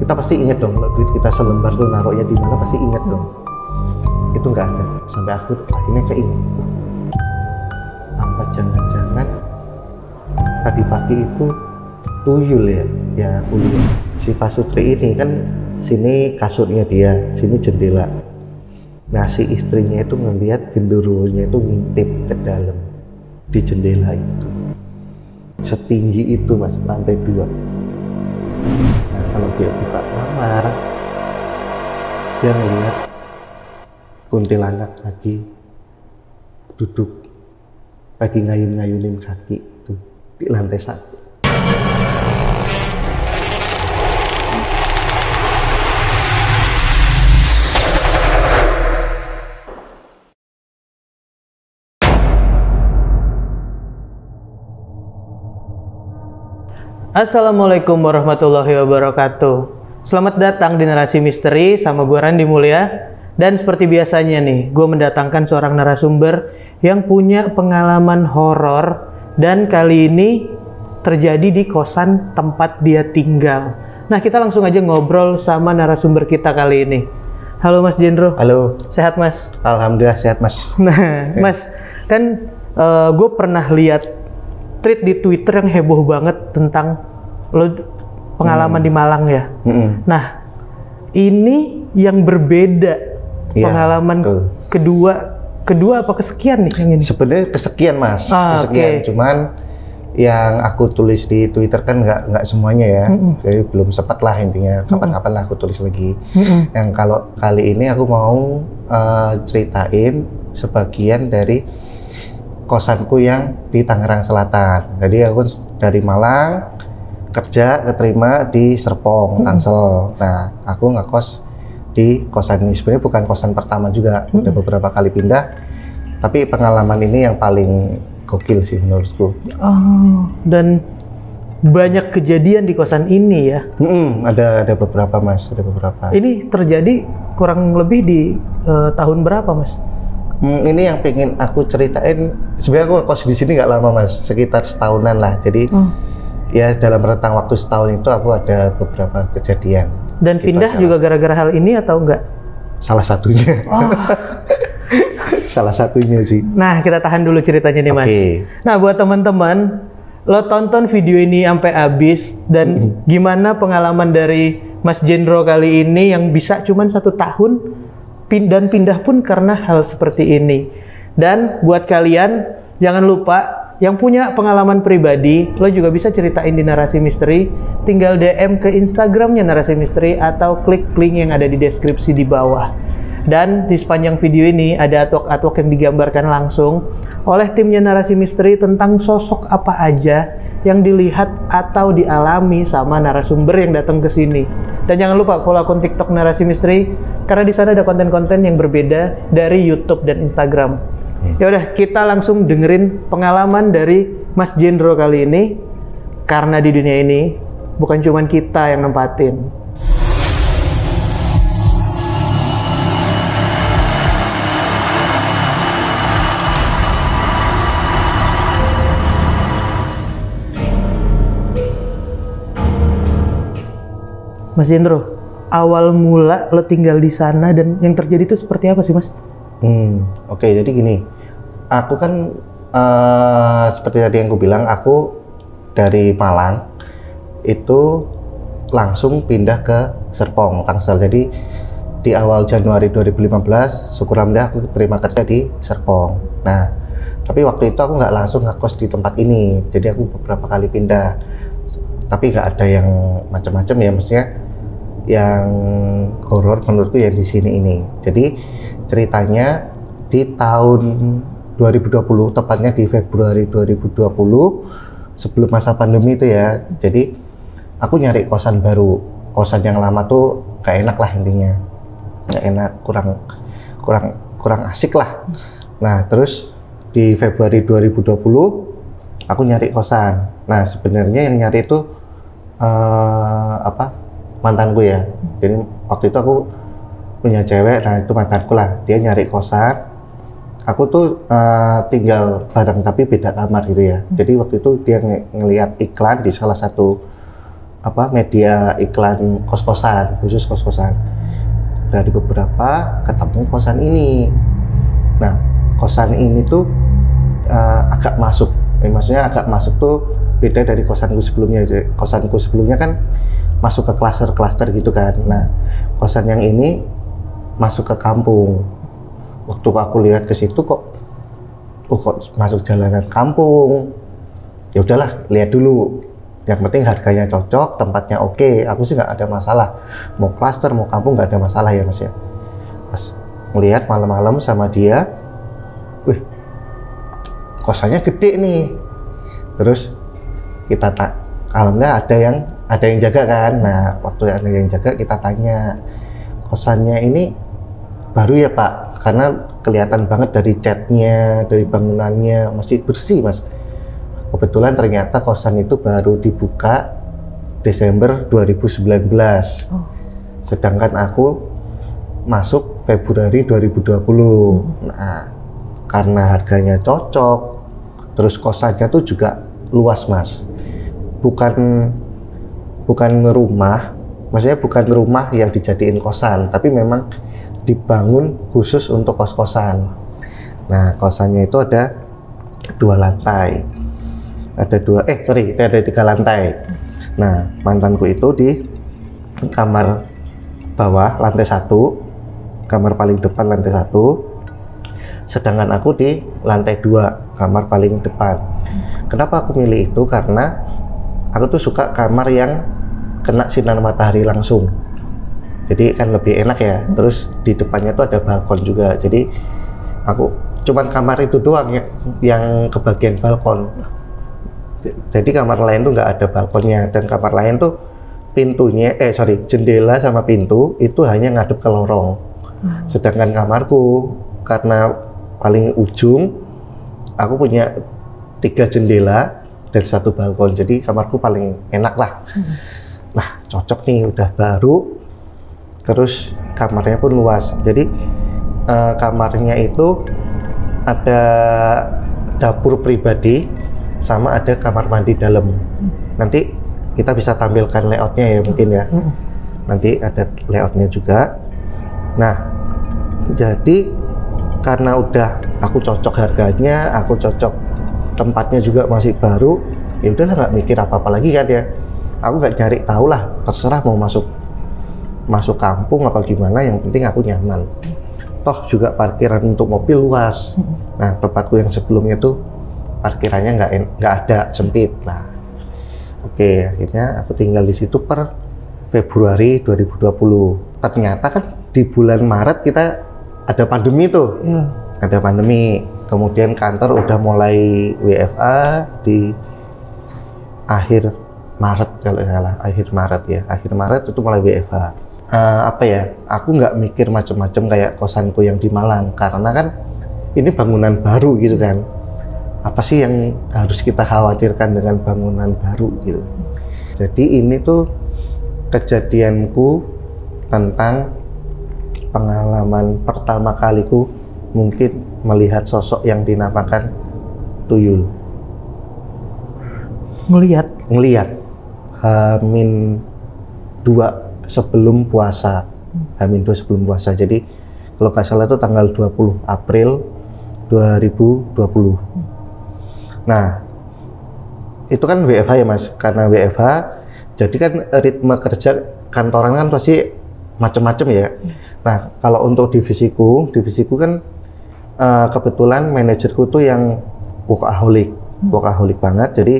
kita pasti inget dong kalau duit kita selembar tuh naruhnya di mana, pasti inget dong. Itu nggak ada. Sampai aku akhirnya keinget, apa jangan-jangan tadi pagi itu tuyul ya aku lihat. Si Pak Sutri ini kan sini kasurnya dia, sini jendela. Nah si istrinya itu ngelihat genderuwonya itu ngintip ke dalam di jendela itu. Setinggi itu mas, lantai 2. Nah kalau dia buka kamar, dia ngelihat kuntilanak lagi duduk, lagi ngayun-ngayunin kaki itu di lantai 1. Assalamualaikum warahmatullahi wabarakatuh. Selamat datang di Narasi Misteri sama gue Randy Mulya. Dan seperti biasanya nih, gue mendatangkan seorang narasumber yang punya pengalaman horor. Dan kali ini terjadi di kosan tempat dia tinggal. Nah kita langsung aja ngobrol sama narasumber kita kali ini. Halo Mas Jendro. Halo. Sehat Mas? Alhamdulillah sehat Mas. Nah Mas, kan gue pernah lihat tweet di Twitter yang heboh banget tentang lo pengalaman di Malang ya. Nah, ini yang berbeda Ya, pengalaman betul. kedua apa kesekian nih yang ini? Sebenarnya kesekian Mas, kesekian. Okay. Cuman yang aku tulis di Twitter kan nggak semuanya ya. Jadi belum sempat lah intinya. Kapan-kapan lah aku tulis lagi. Yang kalau kali ini aku mau ceritain sebagian dari kosanku yang di Tangerang Selatan. Jadi aku dari Malang kerja keterima di Serpong, Tangsel. Nah, aku ngekos di kosan ini. Sebenarnya bukan kosan pertama juga, udah beberapa kali pindah. Tapi pengalaman ini yang paling gokil sih menurutku. Oh, dan banyak kejadian di kosan ini ya? Ada beberapa Mas, ada beberapa. Ini terjadi kurang lebih di tahun berapa Mas? Ini yang pengen aku ceritain. Sebenarnya aku ngekos di sini nggak lama Mas, sekitar setahunan lah. Jadi ya dalam rentang waktu setahun itu aku ada beberapa kejadian. Dan gitu pindah aja. juga gara-gara hal ini atau enggak? Salah satunya. Salah satunya sih. Nah kita tahan dulu ceritanya nih Mas. Nah buat teman-teman, lo tonton video ini sampai habis dan gimana pengalaman dari Mas Jendro kali ini yang bisa cuman 1 tahun dan pindah pun karena hal seperti ini. Dan buat kalian jangan lupa yang punya pengalaman pribadi, lo juga bisa ceritain di Narasi Misteri. Tinggal DM ke Instagramnya Narasi Misteri atau klik link yang ada di deskripsi di bawah. Dan di sepanjang video ini ada artwork yang digambarkan langsung oleh timnya Narasi Misteri tentang sosok apa aja yang dilihat atau dialami sama narasumber yang datang ke sini. Dan jangan lupa follow akun TikTok Narasi Misteri karena di sana ada konten-konten yang berbeda dari YouTube dan Instagram. Ya udah, kita langsung dengerin pengalaman dari Mas Jendro kali ini. Karena di dunia ini bukan cuma kita yang nempatin. Mas Jendro, awal mula lo tinggal di sana dan yang terjadi itu seperti apa sih Mas? Oke, jadi gini, aku kan seperti tadi yang aku bilang, aku dari Malang itu langsung pindah ke Serpong, Tangsel. Jadi di awal Januari 2015, syukur alhamdulillah aku terima kerja di Serpong. Nah, tapi waktu itu aku nggak langsung ngekos di tempat ini, jadi aku beberapa kali pindah. Tapi nggak ada yang macam-macam ya, maksudnya yang horor menurutku yang di sini ini. Jadi ceritanya di tahun 2020, tepatnya di Februari 2020, sebelum masa pandemi itu ya. Jadi aku nyari kosan baru. Kosan yang lama tuh gak enak lah intinya. Gak enak, kurang asik lah. Nah, terus di Februari 2020 aku nyari kosan. Nah, sebenarnya yang nyari itu mantanku ya. Jadi waktu itu aku punya cewek, nah itu mantanku lah. Dia nyari kosan. Aku tuh tinggal bareng tapi beda kamar gitu ya. Jadi waktu itu dia ngelihat iklan di salah satu media iklan kos-kosan, khusus kos-kosan. Dari beberapa ketemu kosan ini. Nah, kosan ini tuh agak masuk. Maksudnya agak masuk tuh beda dari kosanku sebelumnya. Kosanku sebelumnya kan masuk ke klaster-klaster gitu kan. Nah, kosan yang ini masuk ke kampung. Waktu aku lihat ke situ kok masuk jalanan kampung. Ya udahlah, lihat dulu. Yang penting harganya cocok, tempatnya oke. Aku sih nggak ada masalah. Mau klaster, mau kampung nggak ada masalah ya Mas ya. Pas ngelihat malam-malam sama dia, wih, kosannya gede nih. Terus kita alhamdulillah ada yang jaga kan. Nah, waktu ada yang jaga kita tanya, kosannya ini baru ya Pak? Karena kelihatan banget dari catnya, dari bangunannya masih bersih Mas. Kebetulan ternyata kosan itu baru dibuka Desember 2019. Sedangkan aku masuk Februari 2020. Nah, karena harganya cocok, terus kosannya tuh juga luas Mas. Bukan rumah, maksudnya bukan rumah yang dijadiin kosan, tapi memang dibangun khusus untuk kos-kosan. Nah, kosannya itu ada 2 lantai. Ada 3 lantai. Nah, mantanku itu di kamar bawah lantai 1, kamar paling depan lantai 1, sedangkan aku di lantai 2, kamar paling depan. Kenapa aku milih itu? Karena aku tuh suka kamar yang kena sinar matahari langsung, jadi kan lebih enak ya. Terus di depannya tuh ada balkon juga, jadi aku cuman kamar itu doang yang kebagian balkon. Jadi kamar lain tuh nggak ada balkonnya, dan kamar lain tuh jendela sama pintu itu hanya ngadep ke lorong. Sedangkan kamarku karena paling ujung, aku punya 3 jendela dan 1 balkon, jadi kamarku paling enak lah. Nah, cocok nih, udah baru, terus kamarnya pun luas. Jadi kamarnya itu ada dapur pribadi sama ada kamar mandi dalam. Nanti kita bisa tampilkan layoutnya ya mungkin ya. Nanti ada layoutnya juga. Nah, jadi karena udah aku cocok harganya, aku cocok tempatnya juga masih baru, ya udahlah nggak mikir apa-apa lagi kan ya. Aku nggak nyari tahu lah, terserah mau masuk kampung apa gimana, yang penting aku nyaman. Toh juga parkiran untuk mobil luas. Nah, tempatku yang sebelumnya tuh parkirannya nggak ada, sempit lah. Oke, akhirnya aku tinggal di situ per Februari 2020. Ternyata kan di bulan Maret kita ada pandemi tuh. Ada pandemi. Kemudian kantor udah mulai WFA di akhir Maret kalau nggak salah, akhir Maret itu mulai WFH. Aku nggak mikir macam-macam kayak kosanku yang di Malang, karena kan ini bangunan baru gitu kan. Apa sih yang harus kita khawatirkan dengan bangunan baru gitu. Jadi ini tuh kejadianku tentang pengalaman pertama kaliku mungkin melihat sosok yang dinamakan tuyul. Ngelihat H-2 sebelum puasa. H-2 sebelum puasa. Jadi kalau nggak salah itu tanggal 20 April 2020. Nah, itu kan WFH ya Mas. Karena WFH, jadi kan ritme kerja kantoran kan pasti macam-macam ya. Nah, kalau untuk divisiku kan kebetulan manajerku tuh yang workaholic banget. Jadi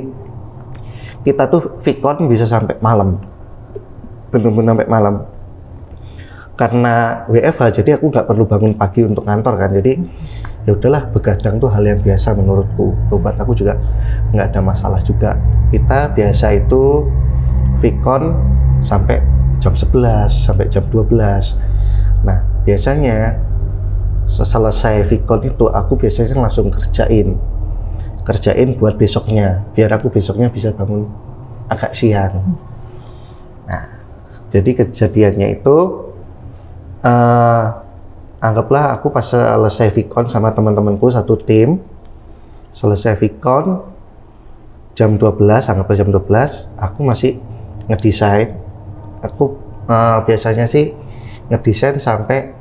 kita tuh vikon bisa sampai malam, benar-benar sampai malam. Karena WFH, jadi aku nggak perlu bangun pagi untuk kantor kan. Jadi ya udahlah, begadang tuh hal yang biasa menurutku. Buat aku juga nggak ada masalah juga. Kita biasa itu vikon sampai jam 11 sampai jam 12. Nah, biasanya selesai vikon itu aku biasanya langsung kerjain buat besoknya, biar aku besoknya bisa bangun agak siang. Nah, jadi kejadiannya itu anggaplah aku pas selesai vikon sama teman-temanku satu tim, selesai vikon jam 12, anggaplah jam 12, aku masih ngedesain. Aku biasanya sih ngedesain sampai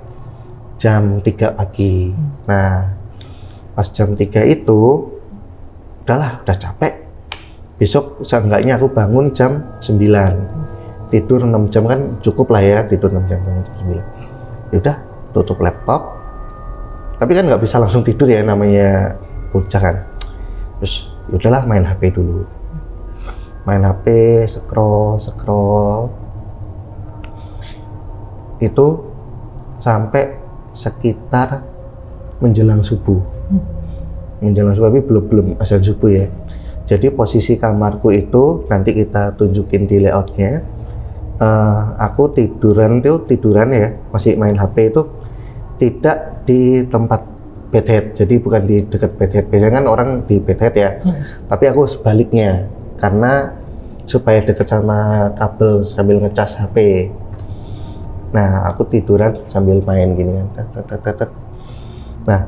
jam 3 pagi. Nah, pas jam 3 itu udah capek. Besok seenggaknya aku bangun jam 9. Tidur 6 jam kan cukup lah ya, tidur 6 jam, bangun jam 9. Yaudah, tutup laptop. Tapi kan nggak bisa langsung tidur ya, namanya bocah kan. Terus yaudahlah main HP dulu. Main HP, scroll. Itu sampai sekitar menjelang subuh. Menjelang subuh, tapi belum azan subuh ya. Jadi posisi kamarku itu nanti kita tunjukin di layoutnya. Aku tiduran ya, masih main HP itu tidak di tempat bedhead, jadi bukan di dekat bedhead. Biasanya kan orang di bedhead ya, tapi aku sebaliknya karena supaya dekat sama kabel sambil ngecas HP. Nah, aku tiduran sambil main gini kan. Nah,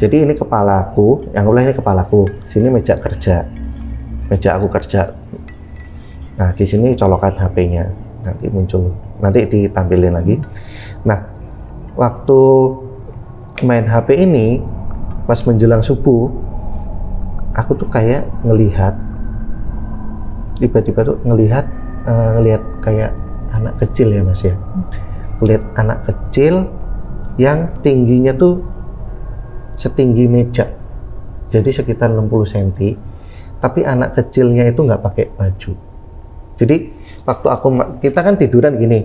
jadi ini kepalaku, yang ulah ini kepalaku. Sini meja kerja, meja aku kerja. Nah, di sini colokan HP-nya. Nanti muncul, nanti ditampilin lagi. Nah, waktu main HP ini, pas menjelang subuh, aku tuh kayak ngelihat, tiba-tiba tuh ngelihat kayak anak kecil ya Mas ya. Lihat anak kecil yang tingginya tuh setinggi meja, jadi sekitar 60 cm, tapi anak kecilnya itu nggak pakai baju. Jadi waktu kita kan tiduran gini,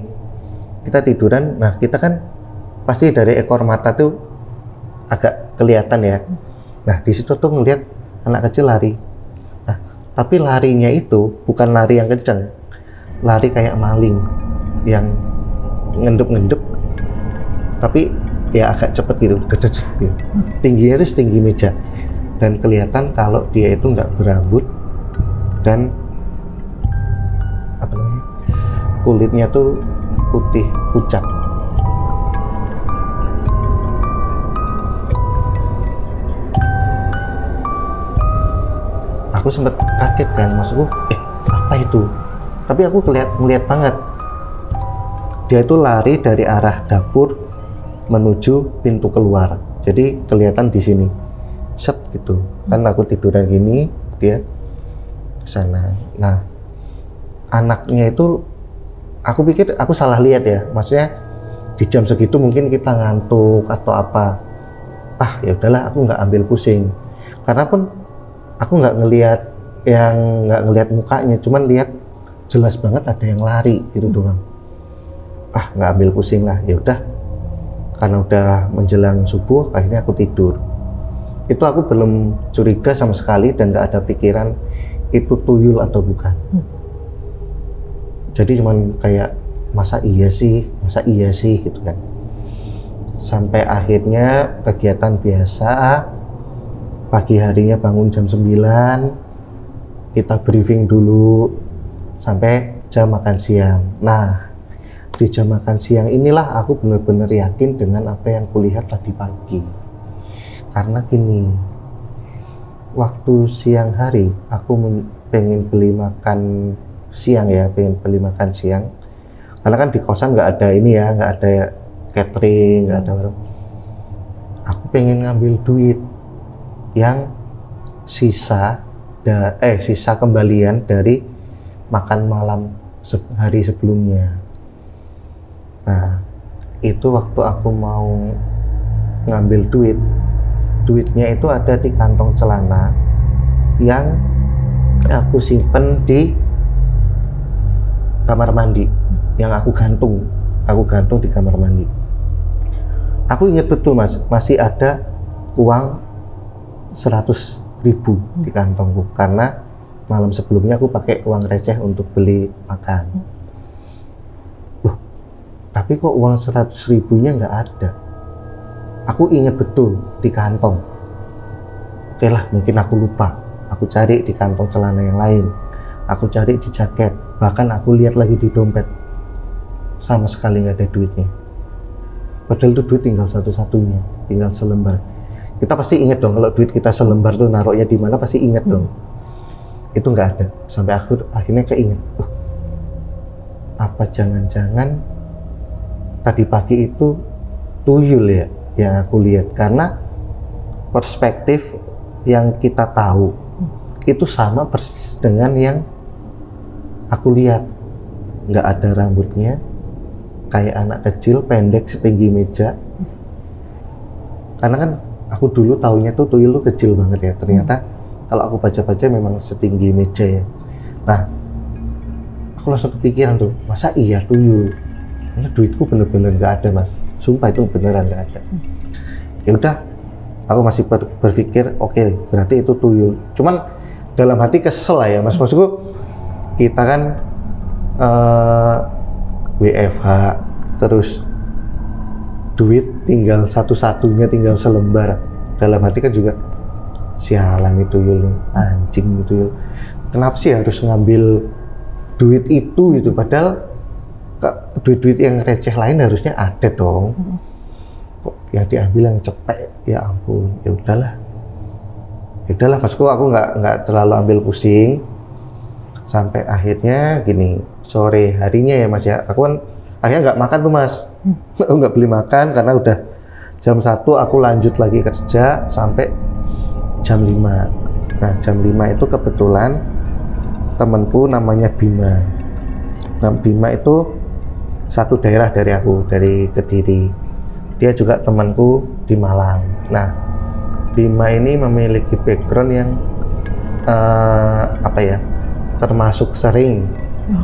nah kita kan pasti dari ekor mata tuh agak kelihatan ya. Nah di situ tuh ngelihat anak kecil lari. Nah tapi larinya itu bukan lari yang kenceng, lari kayak maling yang ngendep, tapi ya agak cepet gitu, gitu. Tingginya itu setinggi meja, dan kelihatan kalau dia itu nggak berambut dan apa namanya, kulitnya tuh putih pucat. Aku sempet kaget kan, maksudku apa itu? Tapi aku ngeliat banget dia itu lari dari arah dapur menuju pintu keluar. Jadi kelihatan di sini, set gitu. Kan aku tiduran gini, dia ke sana. Nah, anaknya itu, aku pikir aku salah lihat ya. Maksudnya di jam segitu mungkin kita ngantuk atau apa. Ya udahlah, aku nggak ambil pusing. Karena pun aku nggak ngelihat mukanya, cuman lihat jelas banget ada yang lari gitu doang. Nggak ambil pusing lah, ya udah. Karena udah menjelang subuh, akhirnya aku tidur. Itu aku belum curiga sama sekali dan nggak ada pikiran itu tuyul atau bukan. Jadi cuman kayak masa iya sih gitu kan. Sampai akhirnya kegiatan biasa, pagi harinya bangun jam 9, kita briefing dulu sampai jam makan siang. Nah, di jam makan siang inilah aku benar-benar yakin dengan apa yang kulihat tadi pagi. Karena gini, waktu siang hari aku pengen beli makan siang ya, karena kan di kosan nggak ada ini ya, nggak ada catering, nggak ada warung. Aku pengen ngambil duit yang sisa kembalian dari makan malam hari sebelumnya. Nah, itu waktu aku mau ngambil duitnya itu ada di kantong celana yang aku simpen di kamar mandi, yang aku gantung di kamar mandi. Aku ingat betul Mas, masih ada uang 100.000 di kantongku, karena malam sebelumnya aku pakai uang receh untuk beli makan. Tapi kok uang 100.000-nya nggak ada. Aku ingat betul di kantong. Oke lah, mungkin aku lupa. Aku cari di kantong celana yang lain. Aku cari di jaket. Bahkan aku lihat lagi di dompet. Sama sekali nggak ada duitnya. Padahal itu duit tinggal satu-satunya, tinggal selembar. Kita pasti ingat dong kalau duit kita selembar tuh naruhnya di mana, pasti ingat dong. Itu nggak ada. Sampai aku akhirnya keinget. apa jangan-jangan tadi pagi itu tuyul ya yang aku lihat, karena perspektif yang kita tahu itu sama persis dengan yang aku lihat. Nggak ada rambutnya, kayak anak kecil, pendek, setinggi meja. Karena kan aku dulu taunya tuh tuyul tuh kecil banget ya, ternyata kalau aku baca-baca memang setinggi meja ya. Nah, aku langsung kepikiran tuh, masa iya tuyul? Karena duitku bener-bener nggak ada mas, sumpah itu beneran nggak ada. Ya udah, aku masih berpikir oke, berarti itu tuyul. Cuman dalam hati kesel lah ya mas, maksudku kita kan WFH, terus duit tinggal satu-satunya, tinggal selembar. Dalam hati kan juga sialan itu tuyul nih, anjing itu tuyul. Kenapa sih harus ngambil duit itu gitu, padahal duit-duit yang receh lain harusnya ada dong. Kok yang diambil yang cepet, ya ampun. Ya udahlah maksudku aku nggak terlalu ambil pusing. Sampai akhirnya gini, sore harinya ya mas ya, aku kan akhirnya nggak makan tuh mas. Aku nggak beli makan karena udah jam 1 aku lanjut lagi kerja sampai jam 5. Nah jam 5 itu kebetulan temanku namanya Bima. Nah Bima itu satu daerah dari aku, dari Kediri. Dia juga temanku di Malang. Nah Bima ini memiliki background yang termasuk sering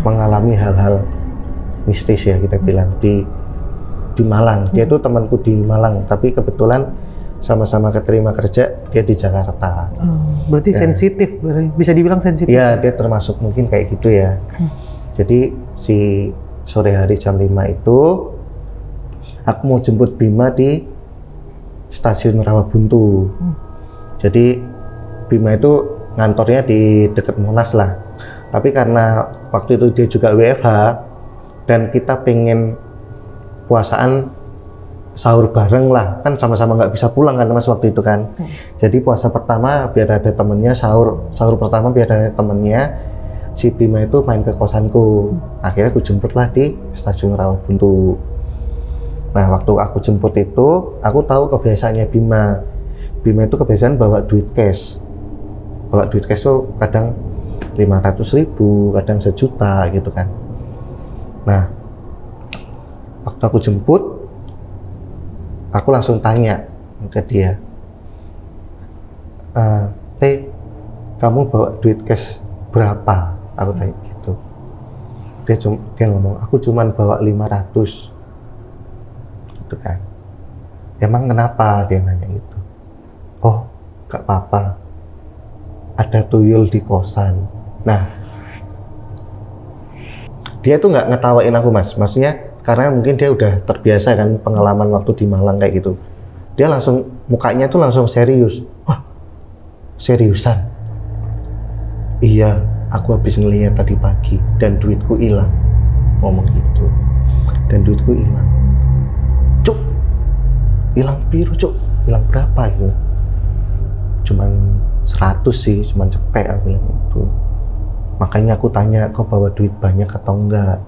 mengalami hal-hal mistis ya kita bilang di Malang. Dia tuh temanku di Malang, tapi kebetulan sama-sama keterima kerja dia di Jakarta. Berarti ya, sensitif, bisa dibilang sensitif. Iya, dia termasuk mungkin kayak gitu ya. Jadi si sore hari jam 5 itu aku mau jemput Bima di stasiun Rawabuntu. Jadi Bima itu ngantornya di dekat Monas lah. Tapi karena waktu itu dia juga WFH dan kita pengen puasaan sahur bareng lah, kan sama-sama nggak bisa pulang kan mas waktu itu kan. Jadi puasa pertama biar ada temennya, sahur pertama biar ada temennya. Si Bima itu main ke kosanku. Akhirnya aku jemput lah di stasiun Rawabuntu. Nah waktu aku jemput itu, aku tahu kebiasaannya Bima. Bima itu kebiasaan bawa duit cash. Bawa duit cash tuh kadang 500.000, kadang 1 juta gitu kan. Nah, waktu aku jemput, aku langsung tanya ke dia, Teh, kamu bawa duit cash berapa? Aku tanya gitu. Dia ngomong, aku cuman bawa 500. Gitu kan. Emang kenapa? Dia nanya gitu. Oh, gak apa-apa. Ada tuyul di kosan. Nah, dia tuh nggak ngetawain aku mas, maksudnya karena mungkin dia udah terbiasa kan pengalaman waktu di Malang kayak gitu. Dia langsung, mukanya tuh langsung serius. Wah, seriusan? Iya, aku habis ngeliat tadi pagi dan duitku hilang. Ngomong gitu. Dan duitku hilang. Cuk, hilang biru cuk, hilang berapa gitu? Cuman 100 sih, cuman cepet aku bilang itu. Makanya aku tanya, kau bawa duit banyak atau enggak?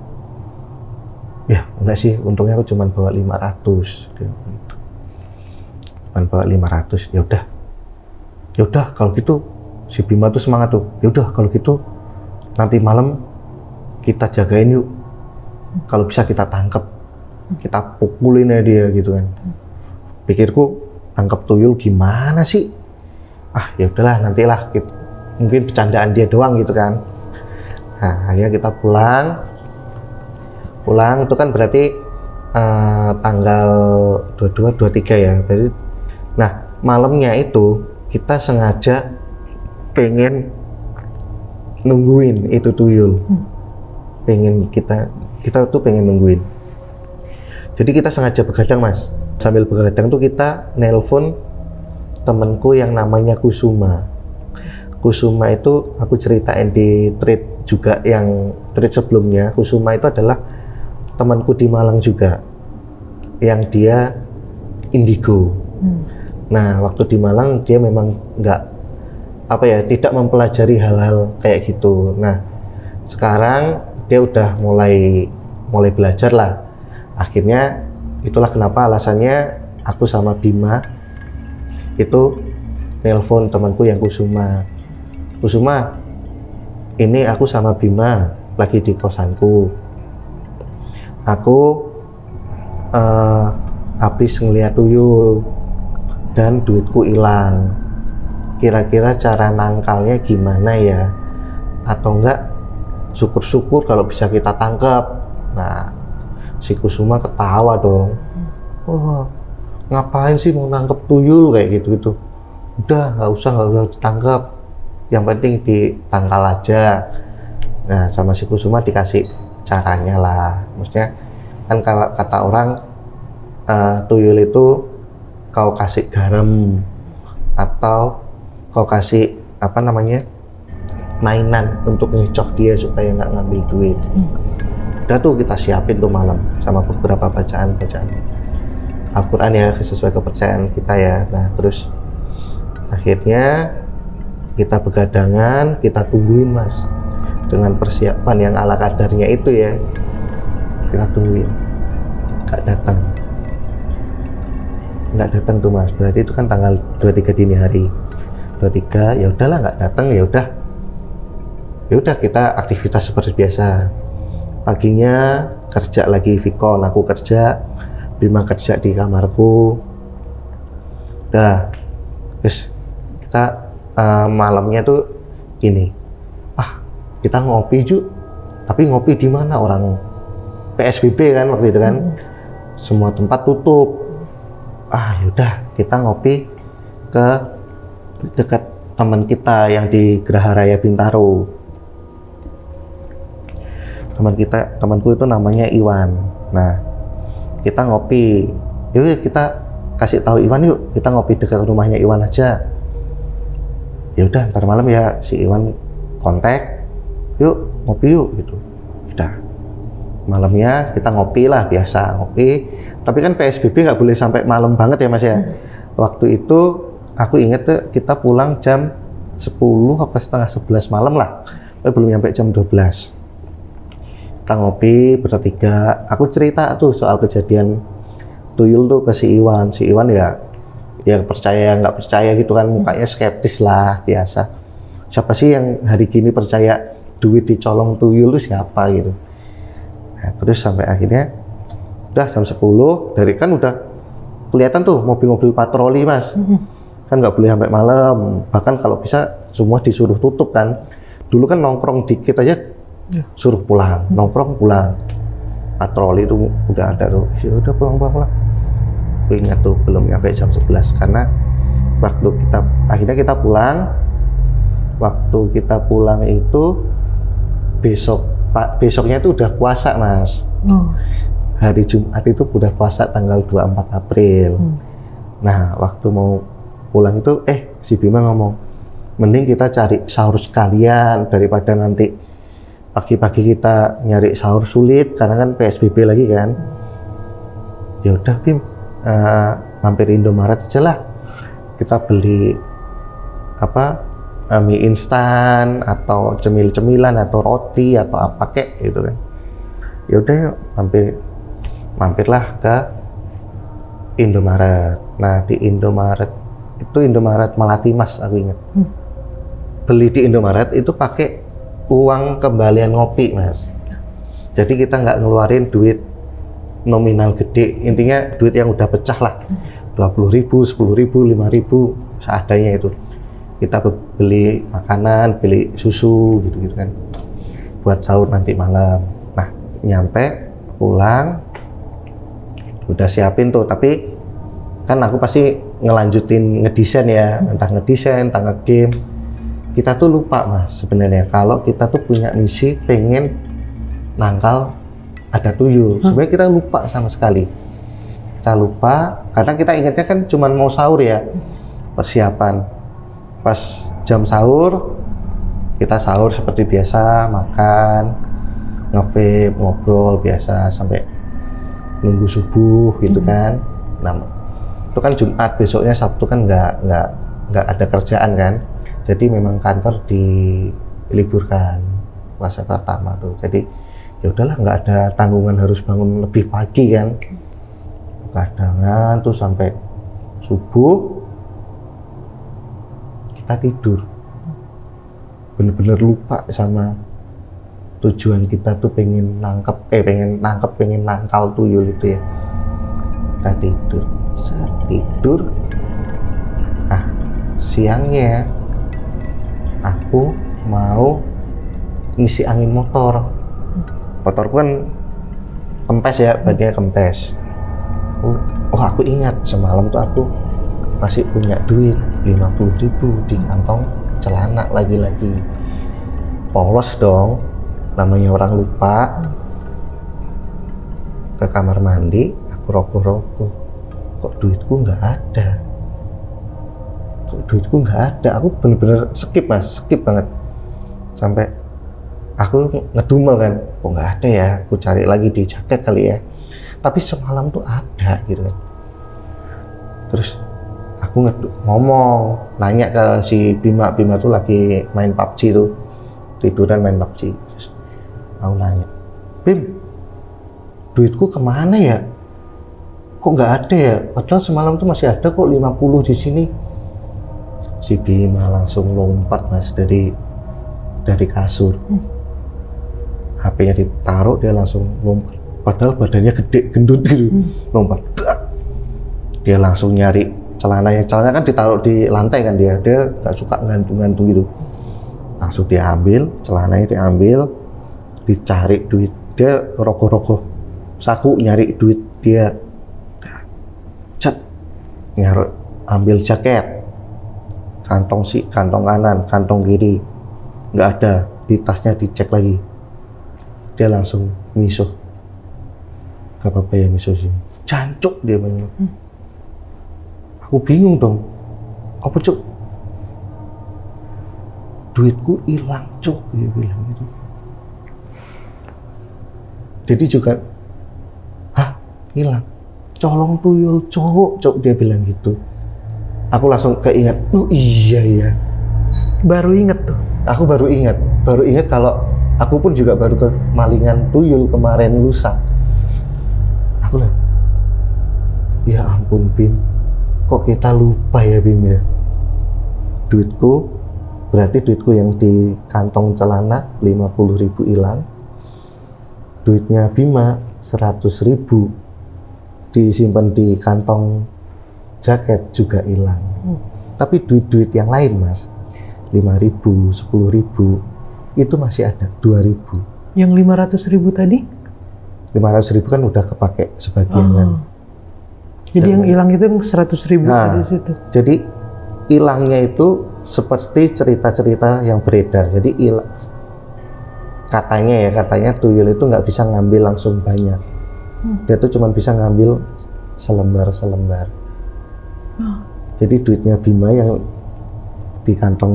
Ya enggak sih, untungnya aku cuman bawa 500 gitu. Cuman bawa 500. Ya udah kalau gitu. Si Bima tuh semangat tuh. Ya udah kalau gitu nanti malam kita jagain yuk. Kalau bisa kita tangkap, kita pukulin aja dia gitu kan. Pikirku tangkap tuyul gimana sih? Ah ya udahlah nantilah kita, mungkin bercandaan dia doang gitu kan. Nah akhirnya kita pulang itu kan berarti tanggal 22, 23 ya berarti. Nah malamnya itu kita sengaja pengen nungguin itu tuyul. Pengen kita tuh pengen nungguin. Jadi kita sengaja begadang mas. Sambil begadang tuh kita nelpon temenku yang namanya Kusuma. Kusuma itu aku ceritain di thread juga, yang thread sebelumnya. Kusuma itu adalah temanku di Malang juga, yang dia indigo. Nah waktu di Malang dia memang tidak mempelajari hal-hal kayak gitu. Nah sekarang dia udah mulai mulai belajar lah. Akhirnya itulah kenapa alasannya aku sama Bima itu nelpon temanku yang Kusuma, ini aku sama Bima lagi di kosanku, aku habis ngeliat tuyul dan duitku hilang, kira-kira cara nangkalnya gimana ya, atau enggak syukur-syukur kalau bisa kita tangkap. Nah, si Kusuma ketawa dong. Wah, ngapain sih mau nangkep tuyul kayak gitu. Udah, nggak usah ditangkap. Yang penting ditangkal aja. Nah, sama si Kusuma dikasih caranya lah. Maksudnya kan kalau kata orang tuyul itu kau kasih garam atau kau kasih apa namanya mainan untuk ngecoh dia supaya nggak ngambil duit. Udah tuh kita siapin tuh malam sama beberapa bacaan Al-Quran ya sesuai kepercayaan kita ya. Nah terus akhirnya kita begadangan, kita tungguin Mas dengan persiapan yang ala kadarnya itu ya, kita tungguin nggak datang tuh Mas. Berarti itu kan tanggal 23 dini hari, 23 ya udahlah nggak datang, ya udah kita aktivitas seperti biasa. Paginya kerja lagi Vicon, aku kerja, Bima kerja di kamarku. Dah terus kita malamnya tuh gini, kita ngopi tapi ngopi di mana, orang PSBB kan waktu itu kan, semua tempat tutup. Yaudah kita ngopi ke dekat teman kita yang di Geraha Raya Bintaro. Temanku itu namanya Iwan. Nah kita ngopi, yuk kita kasih tahu Iwan, yuk kita ngopi dekat rumahnya Iwan aja. Ya udah ntar malam ya si Iwan kontak, yuk ngopi yuk gitu. Udah malamnya kita ngopi lah, biasa ngopi, tapi kan PSBB nggak boleh sampai malam banget ya Mas ya. Waktu itu aku inget tuh kita pulang jam 10 apa setengah 11 malam lah, tapi belum nyampe jam 12. Kita ngopi bertiga, aku cerita tuh soal kejadian tuyul tuh ke si Iwan ya percaya nggak percaya gitu kan, mukanya skeptis lah biasa. Siapa sih yang hari gini percaya duit dicolong tuyul tuh siapa gitu. Nah, terus sampai akhirnya udah jam 10 dari kan udah kelihatan tuh mobil-mobil patroli Mas, kan nggak boleh sampai malam, bahkan kalau bisa semua disuruh tutup kan. Dulu kan nongkrong dikit aja suruh pulang, nongkrong pulang. Patroli itu udah ada tuh, ya udah pulang. Aku ingat tuh belum nyampe jam 11 karena waktu akhirnya kita pulang. Waktu kita pulang itu besoknya itu udah puasa Mas. Hari Jumat itu udah puasa tanggal 24 April. Nah waktu mau pulang itu si Bima ngomong, mending kita cari sahur sekalian daripada nanti pagi-pagi kita nyari sahur sulit karena kan PSBB lagi kan. Ya udah Bim, mampir Indomaret aja lah, kita beli mie instan atau cemil-cemilan atau roti atau apa kek gitu kan. Ya udah mampirlah ke Indomaret. Nah di Indomaret itu Indomaret Melati Mas, aku ingat. Beli di Indomaret itu pakai uang kembalian ngopi Mas. Jadi kita nggak ngeluarin duit nominal gede, intinya duit yang udah pecah lah, 20.000, 10.000, 5.000 seadanya itu. Kita beli makanan, beli susu gitu kan, buat sahur nanti malam. Nah nyampe pulang udah siapin tuh, tapi kan aku pasti ngelanjutin ngedesain ya, entah ngedesain, entah ngegame. Kita tuh lupa Mas sebenarnya kalau kita tuh punya misi pengen nangkal ada tuyul. Sebenarnya kita lupa sama sekali. Kita lupa karena kita ingatnya kan cuman mau sahur ya, persiapan. Pas jam sahur kita sahur seperti biasa, makan, nge-vape, ngobrol biasa sampai nunggu subuh gitu kan. Nah itu kan Jumat, besoknya Sabtu kan nggak ada kerjaan kan. Jadi memang kantor diliburkan puasa pertama tuh. Jadi ya udahlah, nggak ada tanggungan harus bangun lebih pagi kan. Kadangan tuh sampai subuh kita tidur, bener-bener lupa sama tujuan kita tuh pengen nangkal tuyul itu ya. Kita tidur. Nah, siangnya aku mau ngisi angin motorku kan kempes ya, badannya kempes. Aku ingat semalam tuh aku masih punya duit 50.000 di kantong celana, lagi-lagi polos dong, namanya orang lupa. Ke kamar mandi, aku rogoh-rogoh, kok duitku nggak ada. Aku bener-bener skip banget, sampai aku ngedumel kan, kok nggak ada ya, aku cari lagi di jaket kali ya, tapi semalam tuh ada gitu kan. Terus aku ngomong, nanya ke si Bima tuh lagi main PUBG tuh, tiduran main PUBG. Terus aku nanya, Bim, duitku kemana ya? Kok nggak ada ya? Padahal semalam tuh masih ada kok 50 di sini. Si Bima langsung lompat mas dari kasur. HP-nya ditaruh, dia langsung lompat. Padahal badannya gede, gendut gitu. Lompat. Dia langsung nyari celananya. Celana kan ditaruh di lantai kan, dia nggak suka gantung-gantung gitu. Langsung diambil, celananya diambil, dicari duit. Dia rogoh-rogoh saku nyari duit dia. Ambil jaket, kantong kanan, kantong kiri, nggak ada. Di tasnya dicek lagi, dia langsung misuh. Gak apa-apa ya misuh sih, jancuk dia banyak. Aku bingung dong, apa cuk? Duitku hilang cuk, dia bilang gitu. Jadi juga, hah hilang? Colong tuyul cuk, dia bilang gitu. Aku langsung keinget, oh iya ya. Baru inget tuh. Aku baru ingat kalau aku pun juga baru kemalingan tuyul kemarin lusa. Aku lah, ya ampun Bim, kok kita lupa ya Bim ya. Berarti duitku yang di kantong celana 50.000 hilang. Duitnya Bima 100.000 disimpan di kantong jaket juga hilang. Tapi duit-duit yang lain mas, 5.000, 10.000 itu masih ada 2.000. Yang 500.000 tadi? 500.000 kan udah kepake sebagian kan. Jadi yang hilang itu yang 100.000 tadi situ. Jadi hilangnya itu seperti cerita-cerita yang beredar. Jadi katanya tuyul itu nggak bisa ngambil langsung banyak. Dia tuh cuma bisa ngambil selembar. Jadi duitnya Bima yang di kantong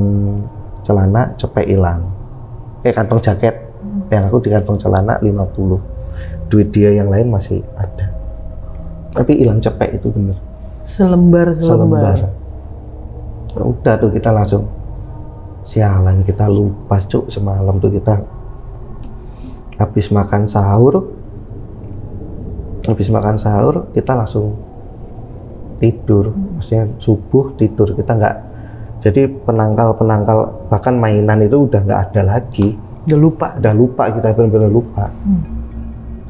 celana cepet hilang. Kantong jaket yang aku di kantong celana 50. Duit dia yang lain masih ada. Tapi hilang cepet itu bener. Selembar. Nah, udah tuh kita langsung sialan, kita lupa cuk. Semalam tuh kita habis makan sahur kita langsung tidur, maksudnya subuh tidur. Kita nggak, jadi penangkal bahkan mainan itu udah nggak ada lagi. Udah lupa kita, benar-benar lupa.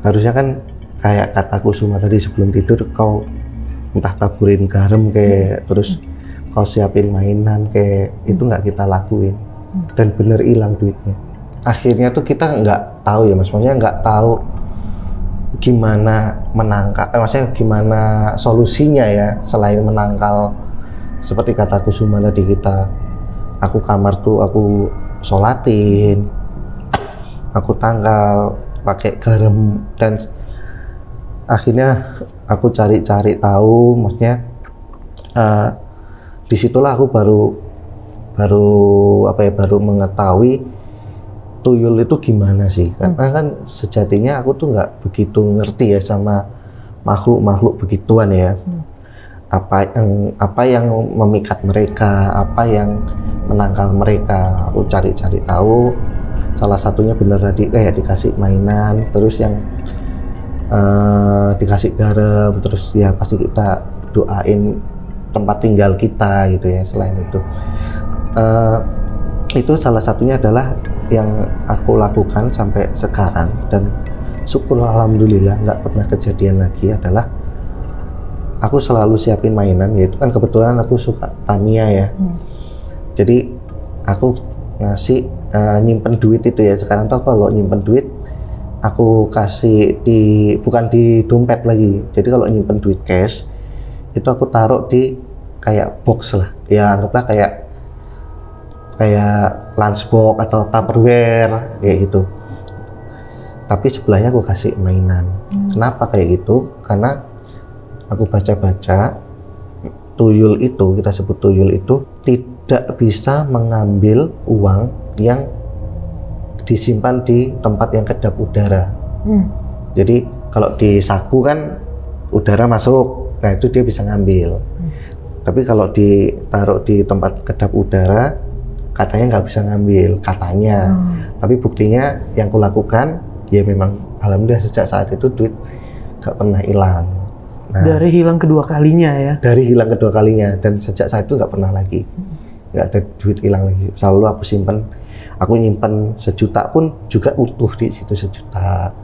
Harusnya kan kayak kata Kusuma tadi sebelum tidur, kau entah taburin garam kayak terus kau siapin mainan kayak itu, nggak kita lakuin. Dan bener hilang duitnya. Akhirnya tuh kita nggak tahu ya mas, maksudnya nggak tahu gimana menangkal, maksudnya gimana solusinya ya selain menangkal. Seperti kata Kusuma tadi, aku kamar tuh aku sholatin, aku tangkal pakai garam, dan akhirnya aku cari tahu, maksudnya disitulah aku baru mengetahui tuyul itu gimana sih. Karena kan sejatinya aku tuh nggak begitu ngerti ya sama makhluk begituan ya. Apa yang memikat mereka, apa yang menangkal mereka. Aku cari tahu, salah satunya bener tadi kayak dikasih mainan, terus yang dikasih garam, terus ya pasti kita doain tempat tinggal kita gitu ya. Selain itu salah satunya adalah yang aku lakukan sampai sekarang, dan syukur alhamdulillah nggak pernah kejadian lagi, adalah aku selalu siapin mainan. Yaitu kan kebetulan aku suka Tamiya ya, jadi aku ngasih nyimpen duit itu ya. Sekarang tuh kalau nyimpen duit aku kasih bukan di dompet lagi, jadi kalau nyimpen duit cash itu aku taruh di kayak box lah ya, anggaplah kayak lunchbox atau Tupperware kayak gitu, tapi sebelahnya aku kasih mainan. Kenapa kayak gitu? Karena aku baca-baca tuyul itu, kita sebut tuyul itu tidak bisa mengambil uang yang disimpan di tempat yang kedap udara. Jadi kalau di saku kan udara masuk, nah itu dia bisa ngambil. Tapi kalau ditaruh di tempat kedap udara, katanya nggak bisa ngambil, katanya. Tapi buktinya yang kulakukan, ya memang alhamdulillah sejak saat itu duit nggak pernah hilang. Nah, dari hilang kedua kalinya ya? Dari hilang kedua kalinya, dan sejak saat itu nggak pernah lagi. Nggak ada duit hilang lagi. Selalu aku simpen. Aku nyimpen 1 juta pun juga utuh di situ 1 juta.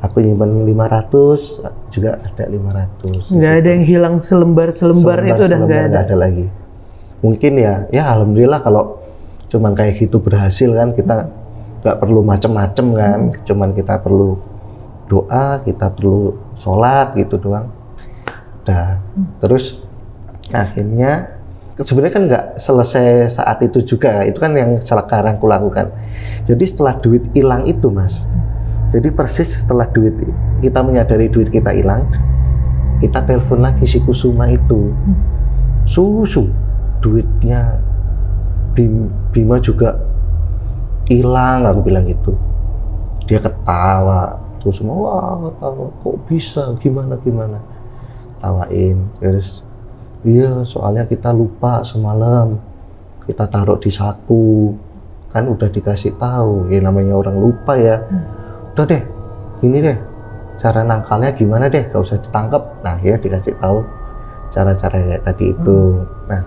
Aku nyimpen 500 juga ada 500. Nggak ada yang hilang selembar itu udah nggak ada lagi. Mungkin ya alhamdulillah kalau cuman kayak gitu berhasil kan, kita nggak perlu macem-macem kan, cuman kita perlu doa, kita perlu sholat gitu doang. Udah. Terus akhirnya sebenarnya kan nggak selesai saat itu juga, itu kan yang sekarang aku lakukan. Jadi setelah duit hilang itu Mas, jadi persis setelah kita menyadari duit kita hilang, kita telepon lagi si Kusuma itu. Susu duitnya Bima juga hilang, aku bilang gitu. Dia ketawa, Kusuma, wah ketawa, kok bisa, gimana tawain. Terus iya, soalnya kita lupa semalam, kita taruh di saku, kan udah dikasih tahu. Ya namanya orang lupa ya. Udah deh, ini deh cara nangkalnya gimana deh, gak usah ditangkap. Nah ya dikasih tahu cara-cara kayak tadi itu. Nah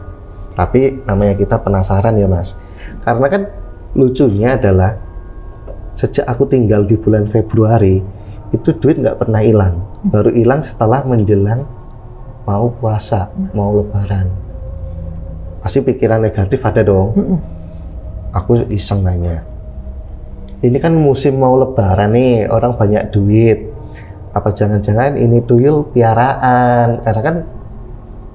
tapi namanya kita penasaran ya Mas, karena kan lucunya adalah sejak aku tinggal di bulan Februari itu duit nggak pernah hilang, baru hilang setelah menjelang mau puasa, mau lebaran. Pasti pikiran negatif ada dong. Aku iseng nanya, ini kan musim mau lebaran nih, orang banyak duit, apa jangan-jangan ini tuyul piaraan? Karena kan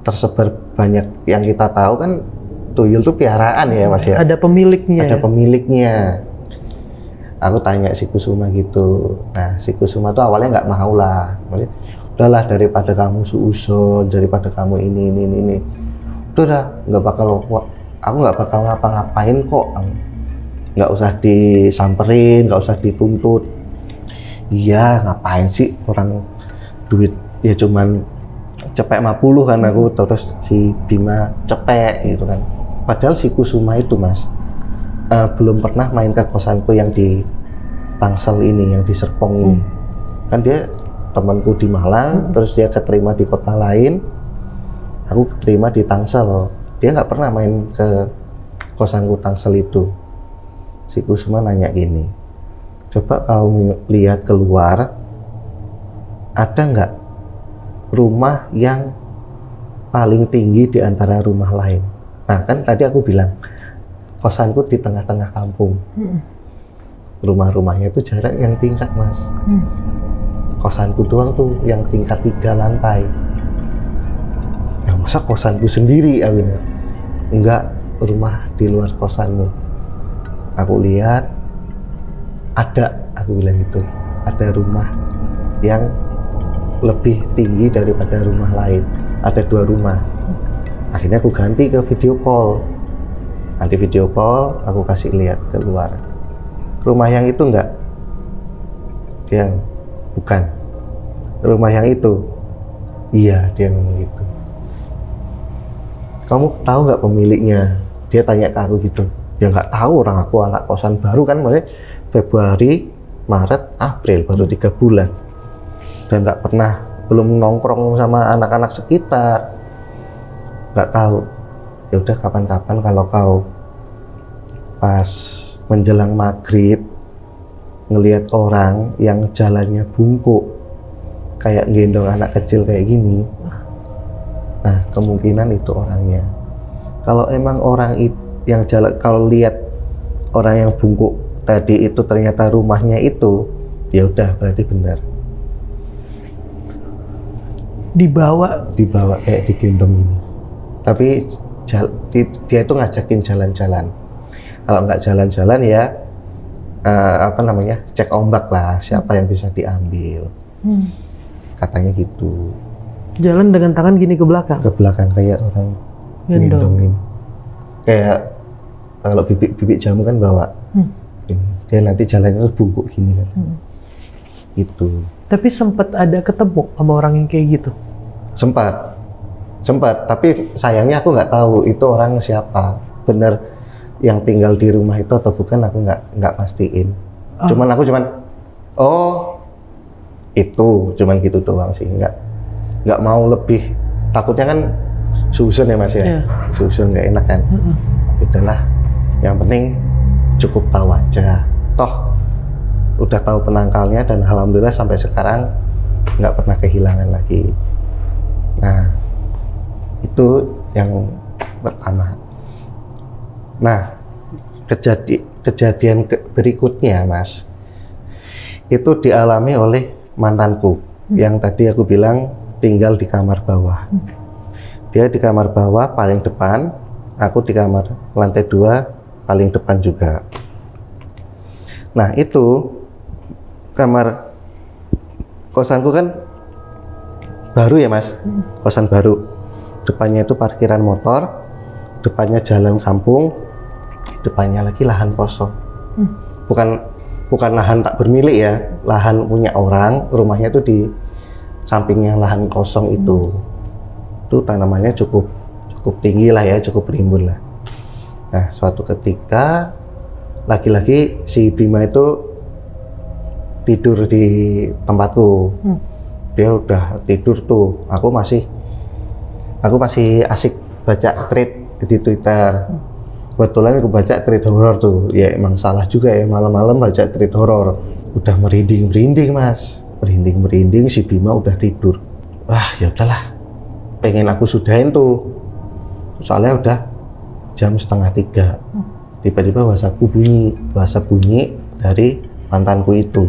tersebar banyak, yang kita tahu kan tuyul tuh piaraan ya Mas ya. Ada pemiliknya. Ada pemiliknya. Aku tanya si Kusuma gitu. Nah si Kusuma tuh awalnya nggak mau lah. Maksudnya, udahlah daripada kamu suuzon, daripada kamu ini. Udah aku nggak bakal ngapa-ngapain kok. Nggak usah disamperin, nggak usah dituntut. Iya ngapain sih orang duit ya cuman cepek 50 kan aku, terus si Bima cepek gitu kan. Padahal si Kusuma itu Mas belum pernah main ke kosanku yang di Tangsel ini, yang di Serpong ini. Kan dia temanku di Malang, terus dia keterima di kota lain, aku keterima di Tangsel. Dia nggak pernah main ke kosanku Tangsel itu. Si Kusuma nanya gini, coba kamu lihat keluar, ada nggak rumah yang paling tinggi di antara rumah lain? Nah kan tadi aku bilang kosanku di tengah-tengah kampung. Rumah-rumahnya itu jarak yang tingkat Mas. Kosanku doang tuh yang tingkat 3 lantai. Nah masa kosanku sendiri akhirnya? Enggak, rumah di luar kosanmu. Aku lihat ada, aku bilang gitu, ada rumah yang lebih tinggi daripada rumah lain. Ada 2 rumah. Akhirnya aku ganti ke video call. Nanti video call aku kasih lihat keluar. Rumah yang itu enggak? Dia bukan. Rumah yang itu? Iya, dia ngomong gitu. Kamu tahu nggak pemiliknya? Dia tanya ke aku gitu. Ya nggak tahu, orang aku anak kosan baru kan, mulai Februari, Maret, April baru 3 bulan, dan nggak pernah, belum nongkrong sama anak-anak sekitar, nggak tahu. Ya udah, kapan-kapan kalau kau pas menjelang maghrib ngelihat orang yang jalannya bungkuk kayak gendong anak kecil kayak gini, nah kemungkinan itu orangnya. Kalau emang orang itu yang jalan, kalau lihat orang yang bungkuk tadi itu ternyata rumahnya itu, ya udah berarti benar. Dibawa kayak digendong ini. Tapi dia itu ngajakin jalan-jalan. Kalau nggak jalan-jalan ya cek ombak lah, siapa yang bisa diambil. Katanya gitu. Jalan dengan tangan gini ke belakang? Ke belakang kayak orang gendongin. Kayak kalau bibit jamu kan bawa ini. Dia nanti jalannya bungkuk gini kan. Gitu. Tapi sempat ada ketemu sama orang yang kayak gitu? Sempat, tapi sayangnya aku nggak tahu itu orang siapa, bener yang tinggal di rumah itu atau bukan, aku nggak pastiin. Cuman itu cuman gitu doang sih, nggak mau lebih, takutnya kan susun ya Mas ya, susun nggak enak kan. Udahlah, yang penting cukup tahu aja, toh udah tahu penangkalnya, dan alhamdulillah sampai sekarang nggak pernah kehilangan lagi. Nah, itu yang pertama. Nah, kejadian berikutnya Mas, itu dialami oleh mantanku yang tadi aku bilang tinggal di kamar bawah. Dia di kamar bawah paling depan, aku di kamar lantai 2 paling depan juga. Nah, itu kamar kosanku kan baru ya Mas, kosan baru. Depannya itu parkiran motor, depannya jalan kampung, depannya lagi lahan kosong. Bukan lahan tak bermilik ya, lahan punya orang, rumahnya itu di sampingnya lahan kosong itu. Itu tanamannya cukup tinggi lah ya, cukup rimbun lah. Nah, suatu ketika lagi-lagi si Bima itu tidur di tempatku. Dia udah tidur tuh, aku masih asik baca thread di Twitter. Kebetulan aku baca thread horor tuh, ya emang salah juga ya, malam-malam baca thread horor. Udah merinding Mas, merinding si Bima udah tidur. Wah, ya udahlah, pengen aku sudahin tuh, soalnya udah jam 2:30. Tiba-tiba WhatsApp bunyi dari mantanku itu.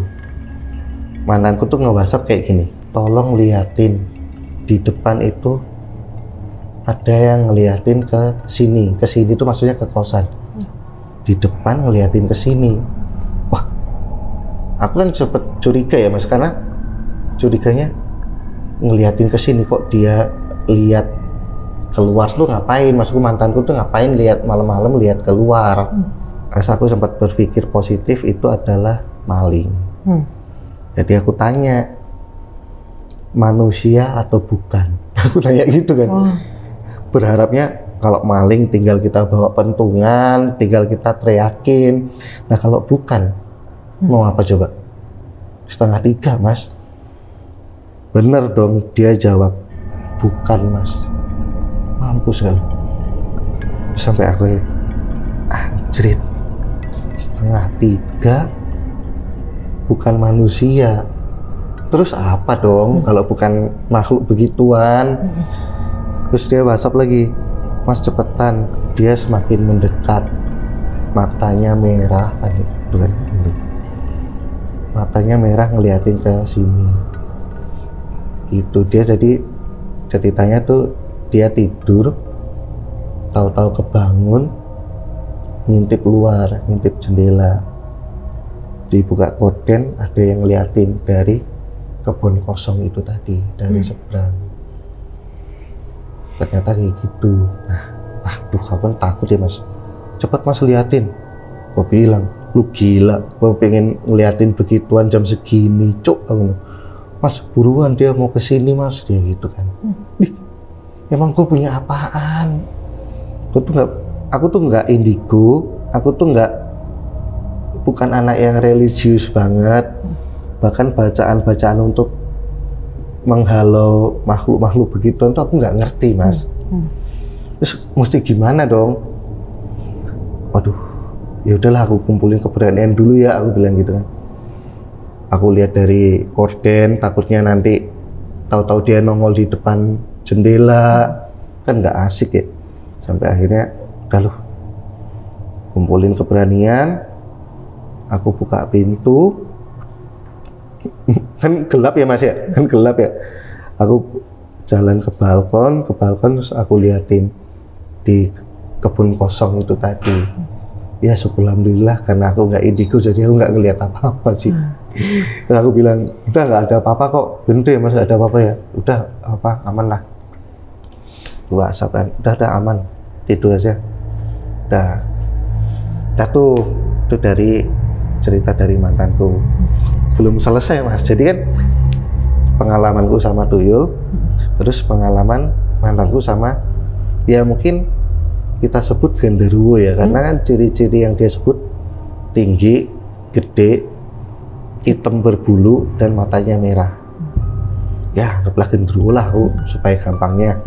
Mantanku tuh nge-WhatsApp kayak gini, tolong liatin di depan itu ada yang ngeliatin ke sini tuh maksudnya ke kosan. Di depan ngeliatin ke sini. Wah, aku kan sempet curiga ya Mas, karena curiganya ngeliatin ke sini, kok dia lihat keluar tuh ngapain? Maksudku mantanku tuh ngapain lihat malam-malam lihat keluar? Aku sempat berpikir positif itu adalah maling. Jadi aku tanya, manusia atau bukan? Aku tanya gitu kan. Berharapnya kalau maling tinggal kita bawa pentungan, tinggal kita teriakin. Nah kalau bukan, mau apa coba? 2:30 Mas. Bener dong, dia jawab, bukan Mas. Mampus kan? Sampai aku anjrit, 2:30 bukan manusia. Terus apa dong kalau bukan makhluk begituan? Terus dia WhatsApp lagi, Mas cepetan, dia semakin mendekat, matanya merah, bukan ini, matanya merah ngeliatin ke sini. Itu dia, jadi ceritanya tuh dia tidur, tahu-tahu kebangun, ngintip luar, ngintip jendela, dibuka gorden, ada yang ngeliatin dari kebun kosong itu tadi, dari seberang. Ternyata kayak gitu. Nah, aduh, aku kan takut ya Mas. Cepet Mas liatin. Gue bilang, lu gila, gue pengen ngeliatin begituan jam segini, cuk. Mas buruan, dia mau kesini Mas, dia gitu kan. Emang gue punya apaan? Aku tuh nggak indigo, aku tuh bukan anak yang religius banget, bahkan bacaan-bacaan untuk menghalau makhluk-makhluk begitu itu aku nggak ngerti, Mas. Terus mesti gimana dong? Waduh, ya udahlah aku kumpulin keberanian dulu ya, aku bilang gitu kan. Aku lihat dari korden, takutnya nanti tahu-tahu dia nongol di depan jendela, kan nggak asik ya. Sampai akhirnya udah loh, kumpulin keberanian, aku buka pintu, kan gelap ya Mas ya, kan gelap ya. Aku jalan ke balkon terus aku liatin di kebun kosong itu tadi. Ya syukur alhamdulillah karena aku nggak indigo jadi aku nggak ngeliat apa-apa sih. Terus aku bilang udah nggak ada apa-apa kok, bener ya Mas, nggak ada apa-apa ya. Udah apa aman lah. Dua kan, udah aman, tidur aja. Udah tuh itu dari cerita dari mantanku. Belum selesai Mas, jadi kan pengalamanku sama tuyul, terus pengalaman mantanku sama, ya mungkin kita sebut genderuwo ya, karena kan ciri-ciri yang dia sebut tinggi, gede, hitam berbulu, dan matanya merah. Ya, anggaplah genderuwo lah supaya gampangnya.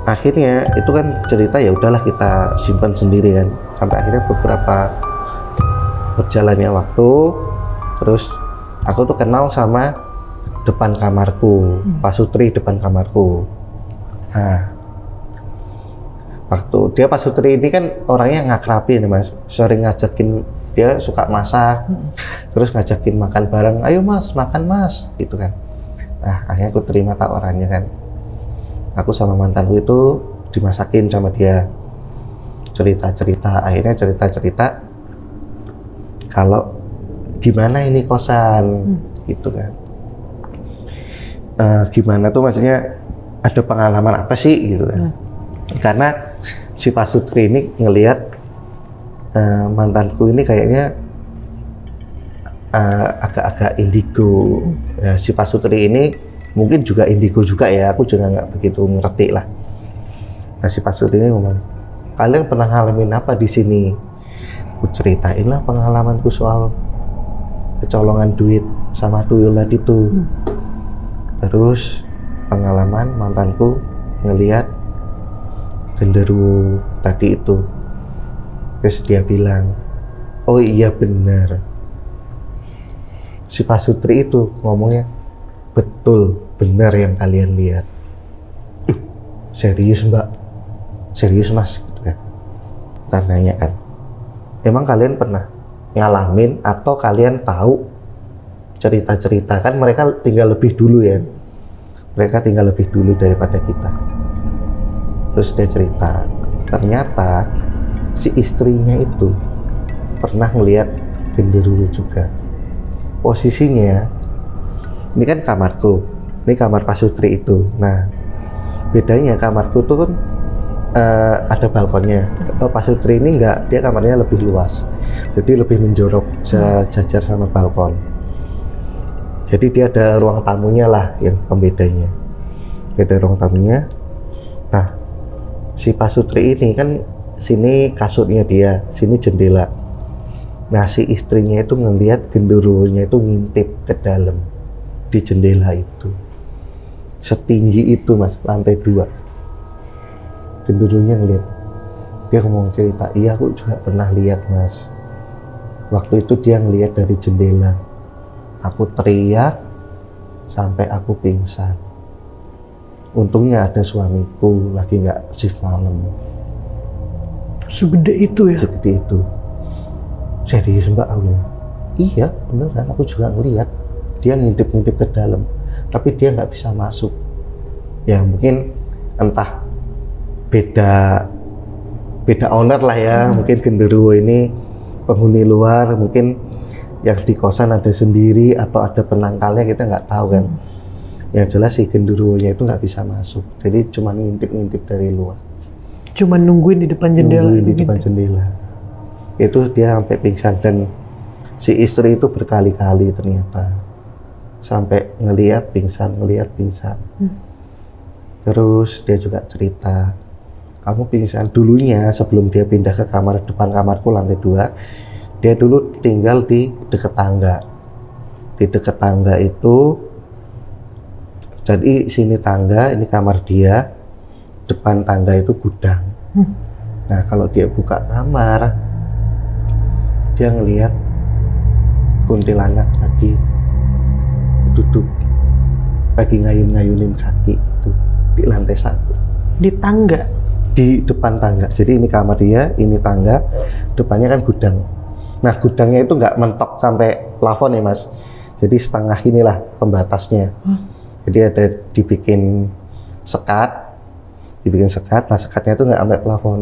Akhirnya itu kan cerita ya udahlah kita simpan sendiri kan, sampai akhirnya beberapa berjalannya waktu, terus aku tuh kenal sama depan kamarku, Pak Sutri depan kamarku. Nah, waktu dia Pak Sutri ini kan orangnya ngakrabin ya Mas, sering ngajakin, dia suka masak, terus ngajakin makan bareng, ayo Mas makan Mas, gitu kan. Nah akhirnya aku terima tawarannya kan. Aku sama mantanku itu dimasakin sama dia, cerita-cerita, akhirnya cerita-cerita kalau gimana ini kosan, gitu kan. Gimana tuh maksudnya ada pengalaman apa sih gitu kan. Karena si Pak Sutri ini ngelihat mantanku ini kayaknya agak-agak indigo. Si Pak Sutri ini mungkin juga indigo juga ya, aku juga nggak begitu ngerti lah. Nah si Pak Sutri ini ngomong, kalian pernah ngalamin apa di sini? Aku ceritain lah pengalamanku soal kecolongan duit sama tuyul tadi tuh. Terus pengalaman mantanku ngelihat genderuwo tadi itu. Terus dia bilang, oh iya benar. Si Pak Sutri itu ngomongnya, betul, benar yang kalian lihat. Serius Mbak? Serius Mas? Gitu kan. Kita nanya kan, emang kalian pernah ngalamin atau kalian tahu cerita-cerita? Kan mereka tinggal lebih dulu ya. Mereka tinggal lebih dulu daripada kita. Terus dia cerita, ternyata si istrinya itu pernah ngelihat genderuwo juga. Posisinya, ini kan kamarku, ini kamar Pak Sutri itu. Nah, bedanya kamarku tuh kan ada balkonnya. Pak Sutri ini enggak, dia kamarnya lebih luas, jadi lebih menjorok sejajar sama balkon. Jadi dia ada ruang tamunya lah yang pembedanya. Dia ada ruang tamunya. Nah, si Pak Sutri ini kan sini kasurnya dia, sini jendela. Nah, si istrinya itu ngelihat genderuwonya itu ngintip ke dalam di jendela itu. Setinggi itu Mas, lantai 2. Genderuwonya ngelihat. Dia ngomong cerita, iya aku juga pernah lihat Mas. Waktu itu dia ngelihat dari jendela. Aku teriak sampai aku pingsan. Untungnya ada suamiku lagi nggak shift malam. Segede itu ya? Segede itu. Serius Mbak aku? Iya beneran, aku juga ngelihat. Dia ngintip-ngintip ke dalam, tapi dia nggak bisa masuk. Ya mungkin entah beda owner lah ya. Mungkin genderuwo ini penghuni luar, mungkin yang di kosan ada sendiri atau ada penangkalnya, kita nggak tahu kan. Yang jelas si genderuwonya itu nggak bisa masuk, jadi cuma ngintip-ngintip dari luar. Cuma nungguin di depan jendela. Nungguin di depan jendela. Itu dia sampai pingsan, dan si istri itu berkali-kali ternyata sampai ngelihat pingsan. Terus dia juga cerita, kamu pingsan dulunya sebelum dia pindah ke kamar depan kamarku lantai 2, dia dulu tinggal di dekat tangga. Di dekat tangga itu, jadi sini tangga, ini kamar dia, depan tangga itu gudang. Nah kalau dia buka kamar, dia ngelihat kuntilanak lagi duduk, lagi ngayun-ngayunin kaki itu di lantai 1. Di tangga? Di depan tangga. Jadi ini kamar dia, ini tangga, depannya kan gudang. Nah gudangnya itu nggak mentok sampai plafon ya mas. Jadi setengah inilah pembatasnya. Jadi ada dibikin sekat. Nah sekatnya itu nggak sampai plafon.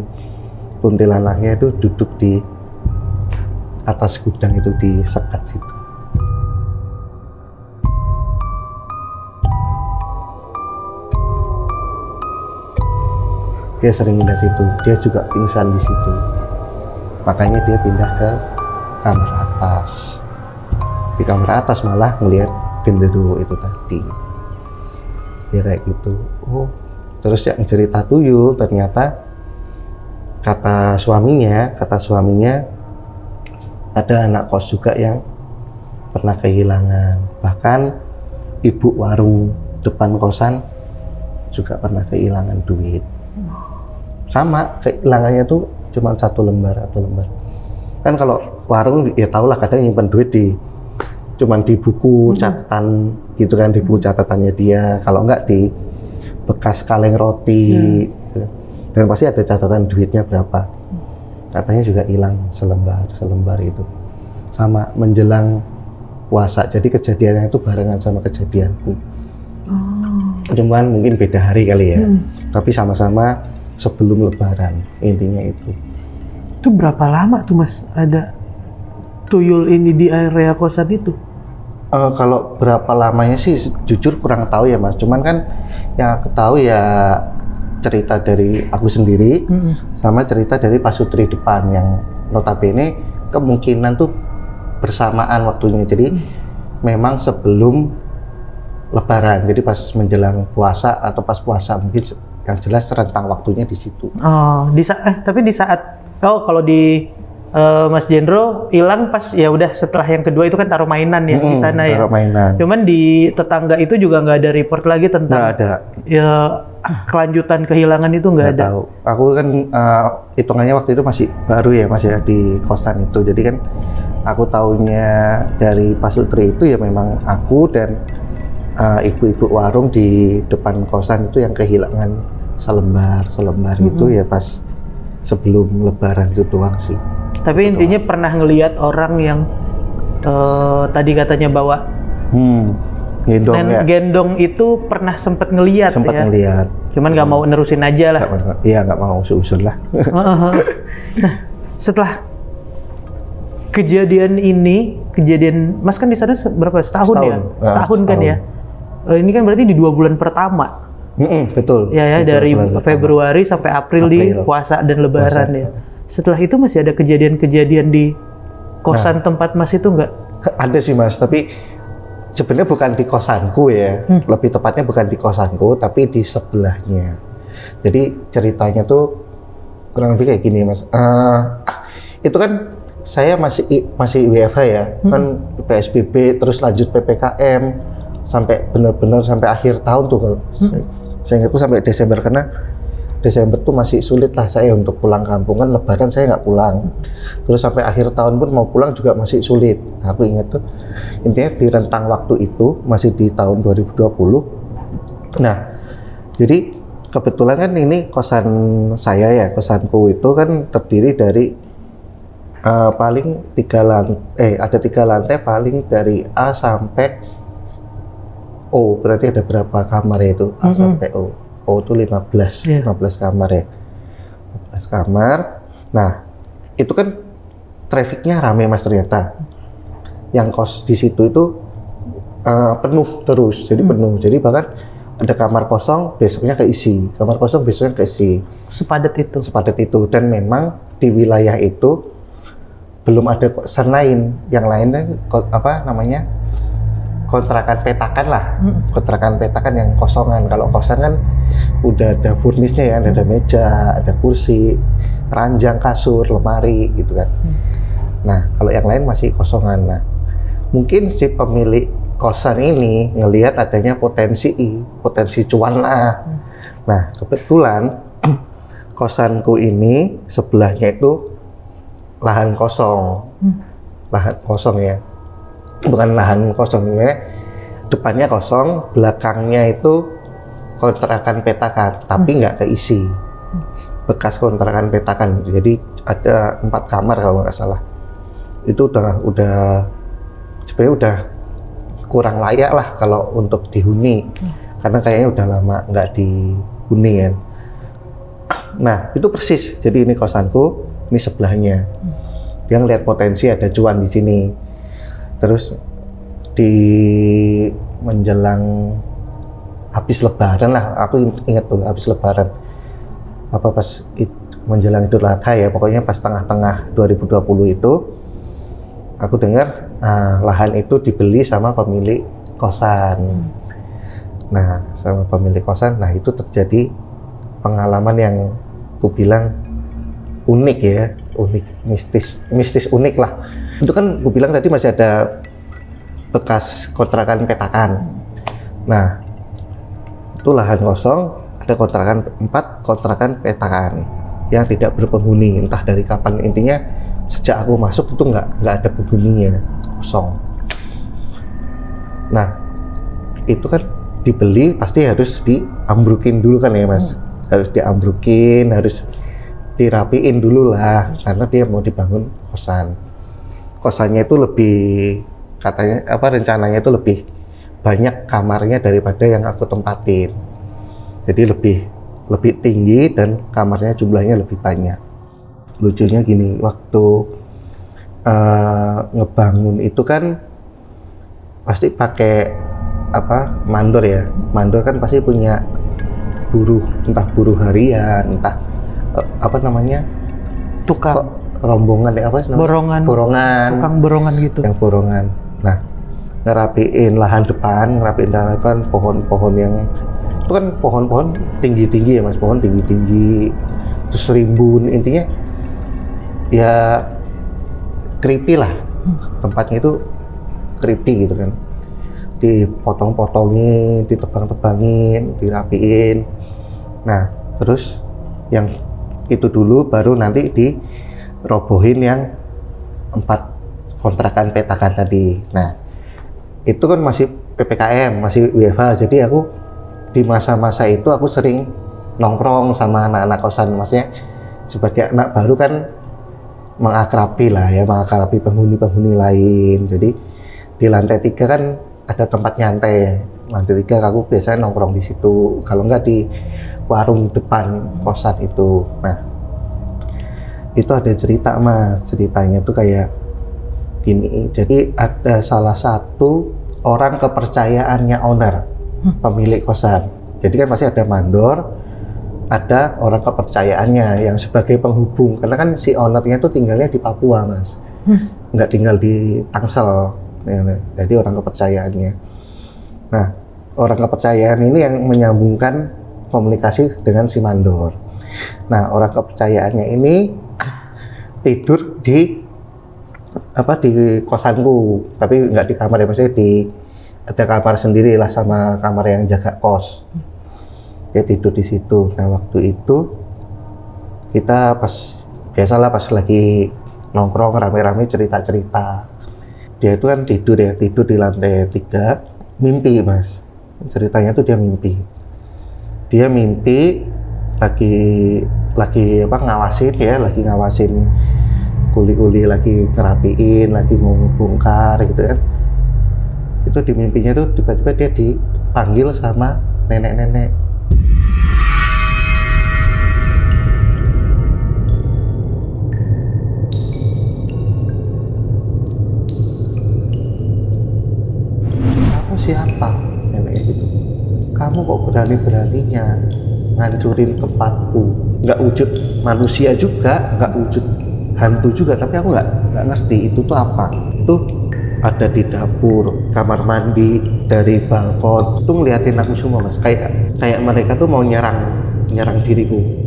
Kuntilanaknya itu duduk di atas gudang itu, di sekat situ. Dia sering pindah situ, dia juga pingsan di situ. Makanya dia pindah ke kamar atas. Di kamar atas malah ngelihat genderuwo itu tadi. Dia kayak gitu. Oh, terus yang cerita tuyul ternyata kata suaminya ada anak kos juga yang pernah kehilangan. Bahkan ibu warung depan kosan juga pernah kehilangan duit. Sama, kehilangannya tuh cuma 1 lembar atau lembar. Kan kalau warung ya tau lah kadang nyimpen duit cuman di buku catatan gitu kan, di buku catatannya dia. Kalau enggak di bekas kaleng roti gitu. Dan pasti ada catatan duitnya berapa. Katanya juga hilang selembar itu. Sama menjelang puasa, jadi kejadiannya itu barengan sama kejadianku. Cuman mungkin beda hari kali ya, tapi sama-sama sebelum lebaran, intinya itu. Itu berapa lama tuh mas ada tuyul ini di area kosan itu? Kalau berapa lamanya sih jujur kurang tahu ya mas, cuman kan yang aku tahu ya cerita dari aku sendiri, sama cerita dari Pak Sutri depan yang notabene kemungkinan tuh bersamaan waktunya, jadi memang sebelum lebaran, jadi pas menjelang puasa atau pas puasa, mungkin yang jelas rentang waktunya di situ. Oh, tapi di saat kalau di Mas Jendro hilang pas ya udah setelah yang kedua itu kan taruh mainan ya di sana ya. Taruh mainan. Cuman di tetangga itu juga nggak ada report lagi tentang. Nggak ada. Ya kelanjutan kehilangan itu nggak ada. Tahu. Aku kan hitungannya waktu itu masih baru ya mas ya di kosan itu. Jadi kan aku taunya dari Pak Sutri itu ya memang aku dan ibu-ibu warung di depan kosan itu yang kehilangan selembar itu ya pas sebelum lebaran itu doang sih. Tapi itu intinya doang. Pernah ngelihat orang yang tadi katanya bawa gendong itu pernah sempat ngelihat ya? Ngelihat. Cuman nggak mau nerusin aja lah. Iya nggak mau seusul lah. Nah setelah kejadian Mas kan di sana berapa setahun ya? Setahun kan ya? Ini kan berarti di 2 bulan pertama. Betul. Ya, dari Februari sampai April di puasa dan lebaran ya. Setelah itu masih ada kejadian-kejadian di kosan tempat mas itu nggak? Ada sih mas, tapi sebenarnya bukan di kosanku ya. Lebih tepatnya bukan di kosanku, tapi di sebelahnya. Jadi ceritanya tuh kurang lebih kayak gini mas. Itu kan saya masih WFH ya, kan PSBB terus lanjut PPKM. Sampai benar-benar sampai akhir tahun tuh kalau saya ingatku sampai Desember, karena Desember tuh masih sulit lah saya untuk pulang kampung, kan lebaran saya nggak pulang, terus sampai akhir tahun pun mau pulang juga masih sulit. Nah, aku ingat tuh intinya di rentang waktu itu masih di tahun 2020. Nah jadi kebetulan kan ini kosan saya ya, kosanku itu kan terdiri dari paling 3 lantai, ada 3 lantai paling dari A sampai O, berarti ada berapa kamar ya itu? A sampai O. O itu 15 kamar ya. 15 kamar. Nah, itu kan trafficnya rame mas ternyata. Yang kos di situ itu penuh terus, jadi penuh. Jadi bahkan ada kamar kosong besoknya keisi, kamar kosong besoknya keisi. Sepadat itu. Sepadat itu. Dan memang di wilayah itu belum ada kosan lain. Yang lainnya apa namanya? kontrakan petakan lah, kontrakan petakan yang kosongan. Kalau kosan kan udah ada furnisnya ya, ada meja, ada kursi, ranjang, kasur, lemari gitu kan. Nah kalau yang lain masih kosongan. Nah mungkin si pemilik kosan ini ngelihat adanya potensi cuan lah. Nah kebetulan kosanku ini sebelahnya itu lahan kosong, ya. Bukan lahan kosong, depannya kosong, belakangnya itu kontrakan petakan, tapi nggak keisi, bekas kontrakan petakan. Jadi ada 4 kamar kalau nggak salah. Itu udah sebenarnya udah kurang layak lah kalau untuk dihuni, karena kayaknya udah lama nggak dihuni kan. Nah itu persis. Jadi ini kosanku, ini sebelahnya. Dia ngeliat potensi ada cuan di sini. Terus di menjelang habis Lebaran lah, aku ingat tuh habis Lebaran, apa pas menjelang Idul Adha ya, pokoknya pas tengah-tengah 2020 itu, aku dengar lahan itu dibeli sama pemilik kosan. Nah sama pemilik kosan, nah itu terjadi pengalaman yang aku bilang unik ya, mistis unik lah. Itu kan gue bilang tadi masih ada bekas kontrakan petakan. Nah itu lahan kosong, ada kontrakan 4 kontrakan petakan yang tidak berpenghuni, entah dari kapan. Intinya sejak aku masuk itu nggak ada penghuninya, kosong. Nah itu kan dibeli pasti harus diambrukin dulu kan ya mas, harus diambrukin, harus dirapiin dulu lah, karena dia mau dibangun kosan. Kosannya itu lebih, katanya rencananya itu lebih banyak kamarnya daripada yang aku tempatin. Jadi lebih tinggi dan kamarnya jumlahnya lebih banyak. Lucunya gini, waktu ngebangun itu kan pasti pakai mandor ya. Mandor kan pasti punya buruh, entah buruh harian, entah tukang rombongan ya, borongan, tukang borongan gitu. Yang borongan. Nah, ngerapiin lahan depan, pohon-pohon yang itu kan pohon-pohon tinggi-tinggi ya mas, pohon tinggi-tinggi, terus rimbun, intinya ya creepy lah, tempatnya itu creepy gitu kan, dipotong-potongin, ditebang-tebangin, dirapiin. Nah, terus yang itu dulu baru nanti dirobohin yang 4 kontrakan petakan tadi. Nah itu kan masih PPKM, masih WFH, jadi aku di masa-masa itu aku sering nongkrong sama anak-anak kosan. Maksudnya sebagai anak baru kan mengakrabi lah ya, mengakrabi penghuni-penghuni lain. Jadi di lantai 3 kan ada tempat nyantai. Lantai 3 aku biasanya nongkrong di situ, kalau nggak di warung depan kosan itu. Nah itu ada cerita mas, ceritanya tuh kayak gini. Jadi ada salah satu orang kepercayaannya owner, pemilik kosan. Jadi kan pasti ada mandor, ada orang kepercayaannya yang sebagai penghubung, karena kan si ownernya tuh tinggalnya di Papua mas, nggak tinggal di Tangsel. Jadi orang kepercayaannya. Nah orang kepercayaan ini yang menyambungkan komunikasi dengan si mandor. Nah orang kepercayaannya ini tidur di kosanku, tapi nggak di kamar ya, maksudnya ada kamar sendiri lah sama kamar yang jaga kos. Dia tidur di situ. Nah waktu itu kita biasalah pas lagi nongkrong rame-rame cerita-cerita. Dia itu kan tidur di lantai 3, mimpi mas. Ceritanya tuh dia mimpi lagi ngawasin kuli-kuli, lagi ngerapiin, lagi mau ngebongkar gitu kan. Itu di mimpinya tuh tiba-tiba dia dipanggil sama nenek-nenek. Kamu siapa? Neneknya gitu. Kamu kok berani-beraninya ngancurin tempatku? Nggak wujud manusia juga, nggak wujud hantu juga, tapi aku nggak ngerti itu tuh apa. Itu ada di dapur, kamar mandi, dari balkon, itu ngeliatin aku semua mas. Kayak mereka tuh mau nyerang diriku.